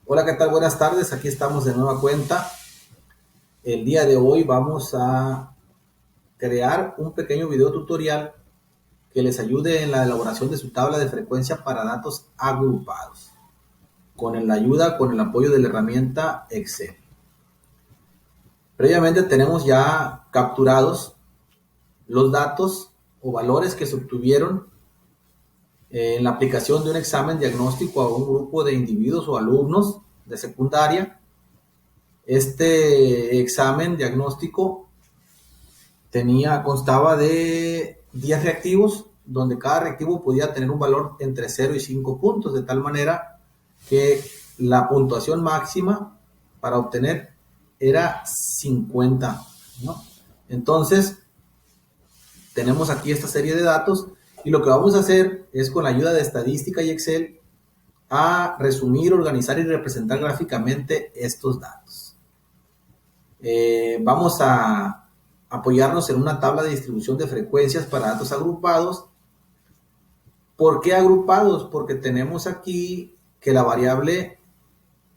Hola, ¿qué tal? Buenas tardes. Aquí estamos de nueva cuenta. El día de hoy vamos a crear un pequeño video tutorial que les ayude en la elaboración de su tabla de frecuencia para datos agrupados, con la ayuda, con el apoyo de la herramienta Excel. Previamente tenemos ya capturados los datos o valores que se obtuvieron en la aplicación de un examen diagnóstico a un grupo de individuos o alumnos de secundaria. Este examen diagnóstico constaba de 10 reactivos, donde cada reactivo podía tener un valor entre 0 y 5 puntos, de tal manera que la puntuación máxima para obtener era 50, ¿no? Entonces, tenemos aquí esta serie de datos y lo que vamos a hacer es, con la ayuda de estadística y Excel, a resumir, organizar y representar gráficamente estos datos. Vamos a apoyarnos en una tabla de distribución de frecuencias para datos agrupados. ¿Por qué agrupados? Porque tenemos aquí que la variable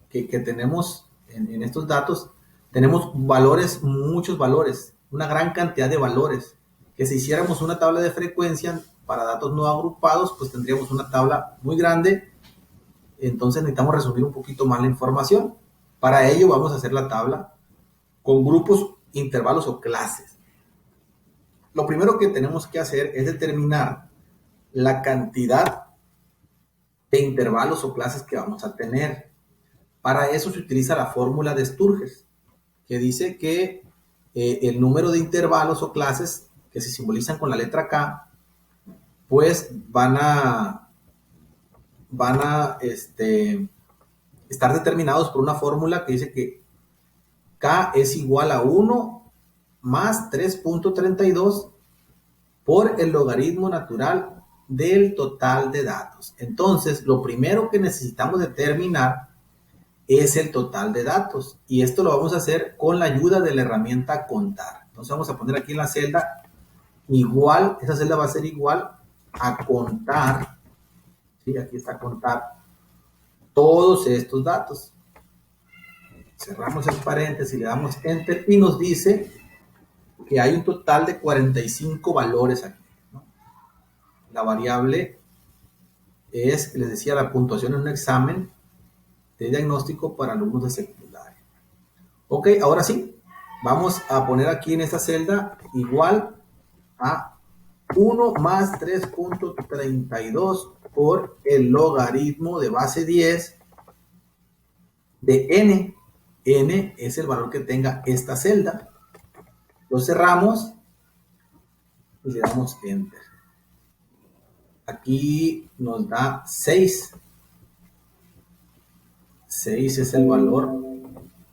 que tenemos en estos datos, tenemos valores, muchos valores, una gran cantidad de valores, que si hiciéramos una tabla de frecuencia para datos no agrupados, pues tendríamos una tabla muy grande. Entonces necesitamos resumir un poquito más la información. Para ello vamos a hacer la tabla con grupos, intervalos o clases. Lo primero que tenemos que hacer es determinar la cantidad de intervalos o clases que vamos a tener. Para eso se utiliza la fórmula de Sturges, que dice que el número de intervalos o clases que se simbolizan con la letra K, pues van a estar determinados por una fórmula que dice que K es igual a 1 más 3.32 por el logaritmo natural del total de datos. Entonces, lo primero que necesitamos determinar es el total de datos, y esto lo vamos a hacer con la ayuda de la herramienta contar. Entonces vamos a poner aquí en la celda igual, esa celda va a ser igual a contar, ¿sí? Aquí está contar todos estos datos. Cerramos el paréntesis y le damos enter y nos dice que hay un total de 45 valores aquí, ¿no? La variable es, les decía, la puntuación en un examen de diagnóstico para alumnos de secundaria. Ok, ahora sí, vamos a poner aquí en esta celda igual a 1 más 3.32 por el logaritmo de base 10 de n. N es el valor que tenga esta celda. Lo cerramos y le damos enter. Aquí nos da 6. 6 es el valor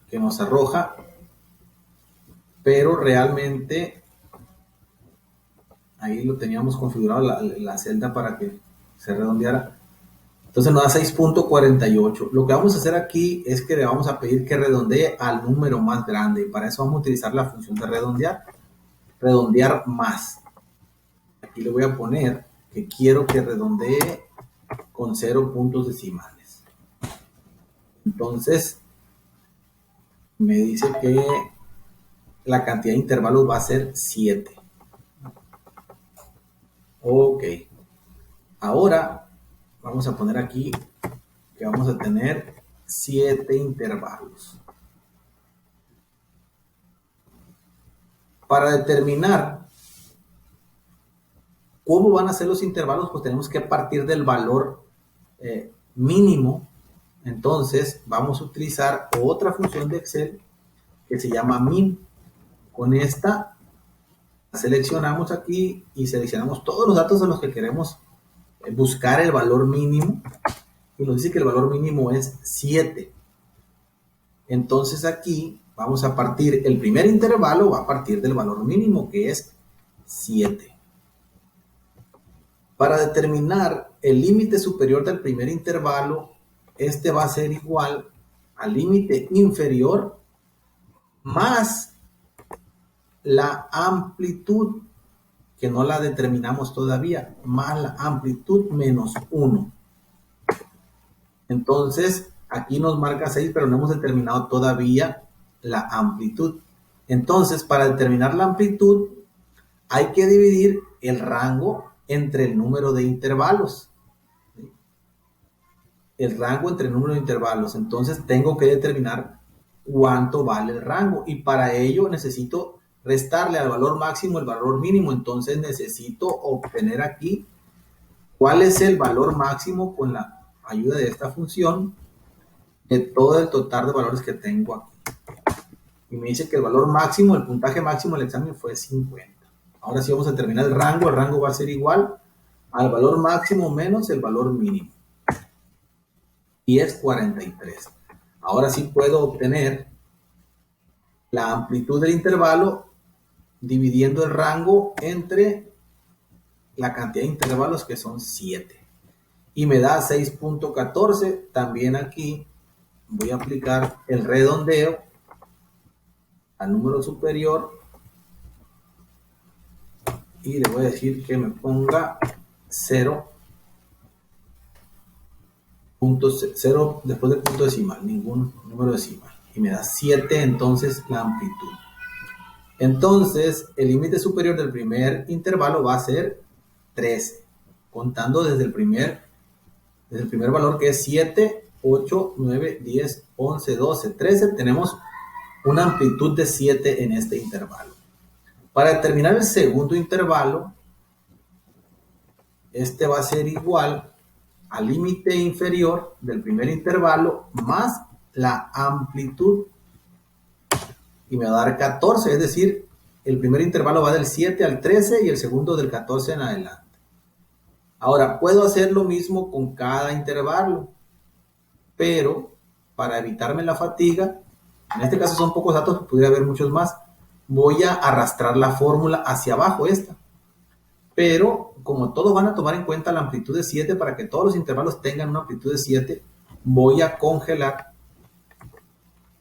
que nos arroja, pero realmente ahí lo teníamos configurado la celda para que se redondeara. Entonces nos da 6.48. Lo que vamos a hacer aquí es que le vamos a pedir que redondee al número más grande, y para eso vamos a utilizar la función de redondear más. Aquí le voy a poner que quiero que redondee con 0 puntos decimales. Entonces me dice que la cantidad de intervalos va a ser 7. Ok. Ahora vamos a poner aquí que vamos a tener 7 intervalos. Para determinar cómo van a ser los intervalos, pues tenemos que partir del valor mínimo. Entonces vamos a utilizar otra función de Excel que se llama min. Con esta seleccionamos aquí y seleccionamos todos los datos de los que queremos buscar el valor mínimo, y nos dice que el valor mínimo es 7. Entonces aquí vamos a partir, el primer intervalo va a partir del valor mínimo, que es 7. Para determinar el límite superior del primer intervalo, este va a ser igual al límite inferior más la amplitud, que no la determinamos todavía, más la amplitud menos 1. Entonces, Aquí nos marca 6, pero no hemos determinado todavía la amplitud. Entonces, para determinar la amplitud, hay que dividir el rango entre el número de intervalos. El rango entre el número de intervalos. Entonces, tengo que determinar cuánto vale el rango. Y para ello necesito restarle al valor máximo el valor mínimo. Entonces, necesito obtener aquí cuál es el valor máximo con la ayuda de esta función de todo el total de valores que tengo aquí. Y me dice que el valor máximo, el puntaje máximo del examen fue 50. Ahora sí vamos a determinar el rango va a ser igual al valor máximo menos el valor mínimo. Y es 43. Ahora sí puedo obtener la amplitud del intervalo dividiendo el rango entre la cantidad de intervalos que son 7. Y me da 6.14. También aquí voy a aplicar el redondeo al número superior y le voy a decir que me ponga 0.0 después del punto decimal, ningún número decimal, y me da 7 entonces la amplitud. Entonces el límite superior del primer intervalo va a ser 13, contando desde el primer valor, que es 7, 8, 9, 10, 11, 12, 13. Tenemos una amplitud de 7 en este intervalo. Para determinar el segundo intervalo, este va a ser igual al límite inferior del primer intervalo más la amplitud, y me va a dar 14, es decir, el primer intervalo va del 7 al 13 y el segundo del 14 en adelante. Ahora, puedo hacer lo mismo con cada intervalo, pero para evitarme la fatiga, en este caso son pocos datos, podría haber muchos más, voy a arrastrar la fórmula hacia abajo esta. Pero como todos van a tomar en cuenta la amplitud de 7, para que todos los intervalos tengan una amplitud de 7, voy a congelar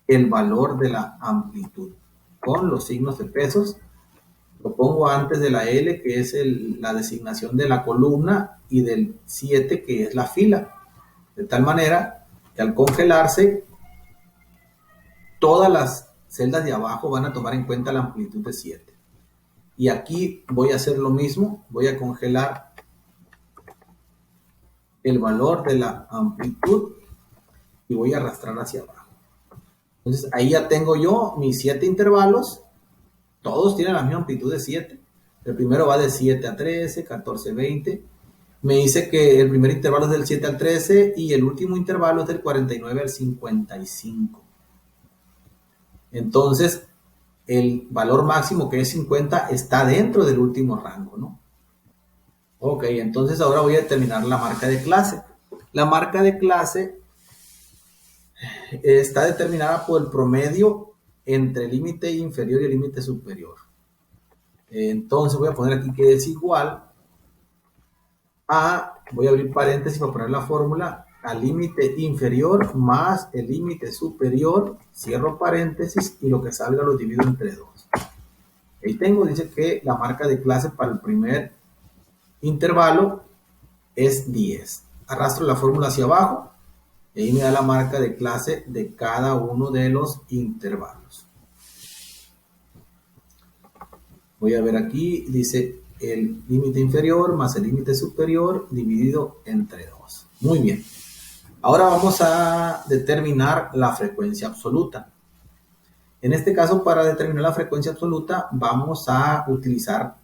el valor de la amplitud con los signos de pesos. Lo pongo antes de la L, que es la designación de la columna, y del 7, que es la fila. De tal manera que al congelarse, todas las celdas de abajo van a tomar en cuenta la amplitud de 7. Y aquí voy a hacer lo mismo, voy a congelar el valor de la amplitud y voy a arrastrar hacia abajo. Entonces ahí ya tengo yo mis 7 intervalos, todos tienen la misma amplitud de 7. El primero va de 7 a 13, 14, 20. Me dice que el primer intervalo es del 7 al 13 y el último intervalo es del 49 al 55. Entonces, el valor máximo, que es 50, está dentro del último rango, ¿no? Ok, entonces ahora voy a determinar la marca de clase. La marca de clase está determinada por el promedio entre el límite inferior y el límite superior. Entonces voy a poner aquí que es igual a, voy a abrir paréntesis para poner la fórmula, al límite inferior más el límite superior, cierro paréntesis, y lo que salga lo divido entre 2. Ahí tengo, dice que la marca de clase para el primer intervalo es 10. Arrastro la fórmula hacia abajo y ahí me da la marca de clase de cada uno de los intervalos. Voy a ver aquí, dice el límite inferior más el límite superior dividido entre 2. Muy bien. Ahora vamos a determinar la frecuencia absoluta. En este caso, para determinar la frecuencia absoluta, vamos a utilizar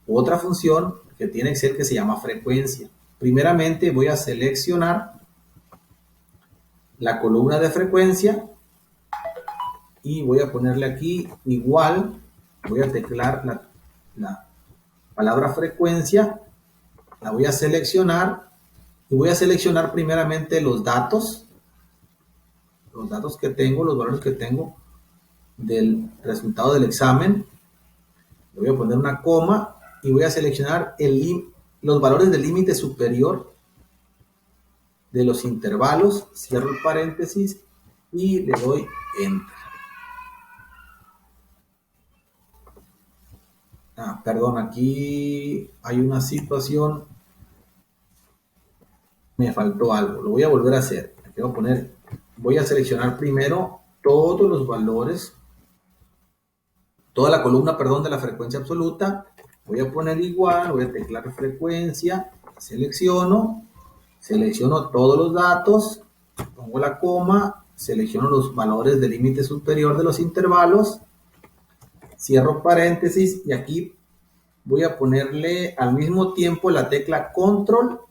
otra función que tiene Excel que se llama frecuencia. Primeramente voy a seleccionar la columna de frecuencia y voy a ponerle aquí igual, voy a teclar la palabra frecuencia, la voy a seleccionar y voy a seleccionar primeramente los datos que tengo, los valores que tengo del resultado del examen. Le voy a poner una coma y voy a seleccionar los valores del límite superior de los intervalos, cierro el paréntesis y le doy enter. Perdón, aquí hay una situación, me faltó algo, lo voy a volver a hacer. Aquí voy a poner voy a seleccionar primero todos los valores, toda la columna, perdón, de la frecuencia absoluta. Voy a poner igual, voy a teclar frecuencia, selecciono todos los datos, pongo la coma, selecciono los valores del límite superior de los intervalos, cierro paréntesis y aquí voy a ponerle al mismo tiempo la tecla Control,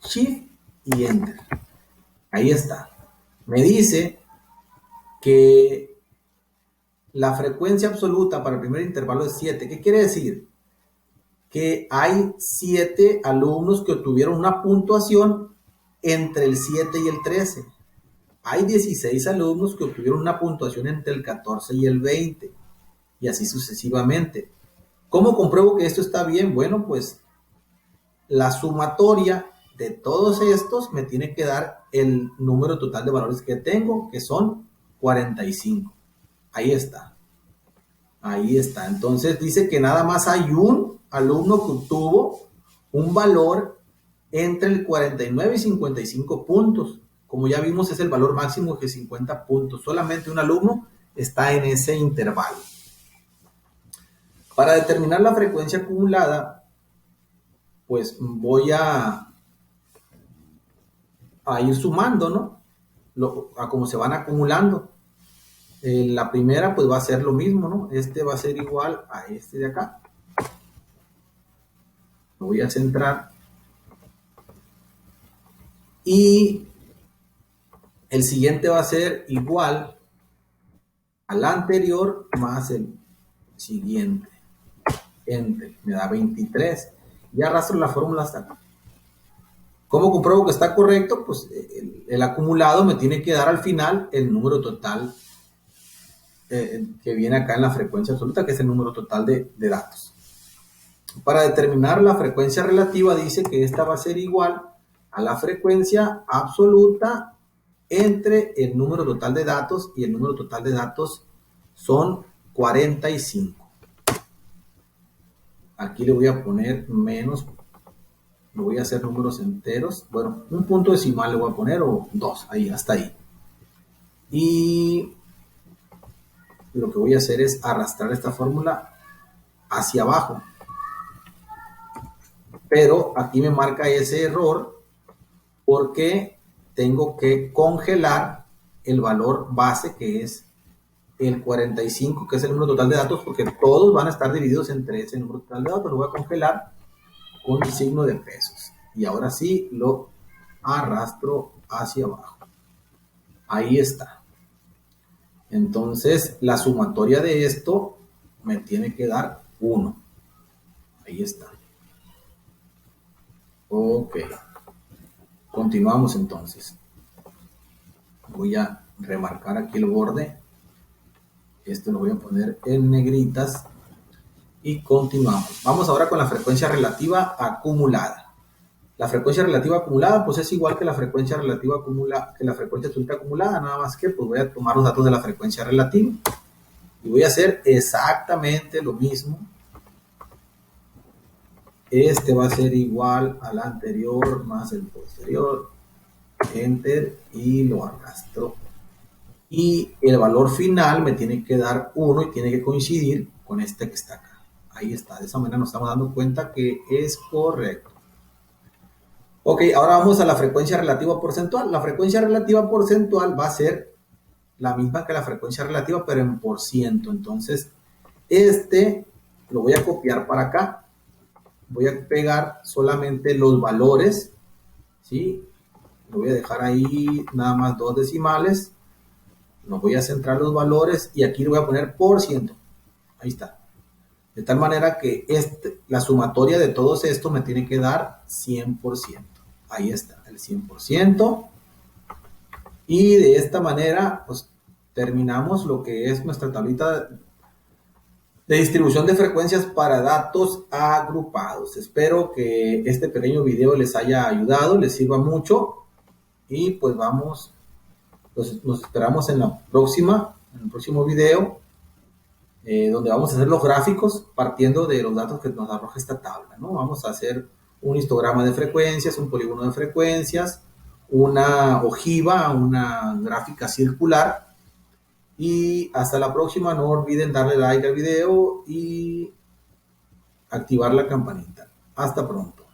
Shift y Enter. Ahí está. Me dice que la frecuencia absoluta para el primer intervalo es 7. ¿Qué quiere decir? Que hay 7 alumnos que obtuvieron una puntuación entre el 7 y el 13. Hay 16 alumnos que obtuvieron una puntuación entre el 14 y el 20. Y así sucesivamente. ¿Cómo compruebo que esto está bien? Bueno, pues la sumatoria de todos estos me tiene que dar el número total de valores que tengo, que son 45. Ahí está. Ahí está. Entonces dice que nada más hay un alumno que obtuvo un valor entre el 49 y 55 puntos. Como ya vimos, es el valor máximo de 50 puntos. Solamente un alumno está en ese intervalo. Para determinar la frecuencia acumulada, pues voy a ir sumando, ¿no? A cómo se van acumulando. La primera pues va a ser lo mismo, ¿no? Este va a ser igual a este de acá. Lo voy a centrar. Y el siguiente va a ser igual al anterior más el siguiente. Enter, me da 23. Y arrastro la fórmula hasta acá. ¿Cómo compruebo que está correcto? Pues el acumulado me tiene que dar al final el número total que viene acá en la frecuencia absoluta, que es el número total de datos. Para determinar la frecuencia relativa dice que esta va a ser igual a la frecuencia absoluta entre el número total de datos, y el número total de datos son 45. Aquí le voy a poner menos, lo voy a hacer números enteros, bueno, un punto decimal le voy a poner, o 2, ahí, hasta ahí. Y lo que voy a hacer es arrastrar esta fórmula hacia abajo. Pero aquí me marca ese error porque tengo que congelar el valor base, que es el 45, que es el número total de datos, porque todos van a estar divididos entre ese número total de datos. Lo voy a congelar con el signo de pesos. Y ahora sí lo arrastro hacia abajo. Ahí está. Entonces, la sumatoria de esto me tiene que dar 1. Ahí está. Ok. Continuamos entonces. Voy a remarcar aquí el borde. Esto lo voy a poner en negritas. Y continuamos. Vamos ahora con la frecuencia relativa acumulada. La frecuencia relativa acumulada pues es igual que la frecuencia relativa que la frecuencia absoluta acumulada, nada más que pues voy a tomar los datos de la frecuencia relativa y voy a hacer exactamente lo mismo. Este va a ser igual al anterior más el posterior. Enter y lo arrastro. Y el valor final me tiene que dar 1 y tiene que coincidir con este que está acá. Ahí está. De esa manera nos estamos dando cuenta que es correcto. Ok, ahora vamos a la frecuencia relativa porcentual. La frecuencia relativa porcentual va a ser la misma que la frecuencia relativa, pero en por ciento. Entonces, este lo voy a copiar para acá. Voy a pegar solamente los valores, ¿sí? Lo voy a dejar ahí nada más 2 decimales. No voy a centrar los valores y aquí le voy a poner por ciento. Ahí está. De tal manera que la sumatoria de todos estos me tiene que dar 100%. Ahí está, el 100%. Y de esta manera, pues terminamos lo que es nuestra tablita de distribución de frecuencias para datos agrupados. Espero que este pequeño video les haya ayudado, les sirva mucho. Y pues vamos, nos esperamos en el próximo video, donde vamos a hacer los gráficos partiendo de los datos que nos arroja esta tabla, ¿no? Vamos a hacer un histograma de frecuencias, un polígono de frecuencias, una ojiva, una gráfica circular. Y hasta la próxima, no olviden darle like al video y activar la campanita. Hasta pronto.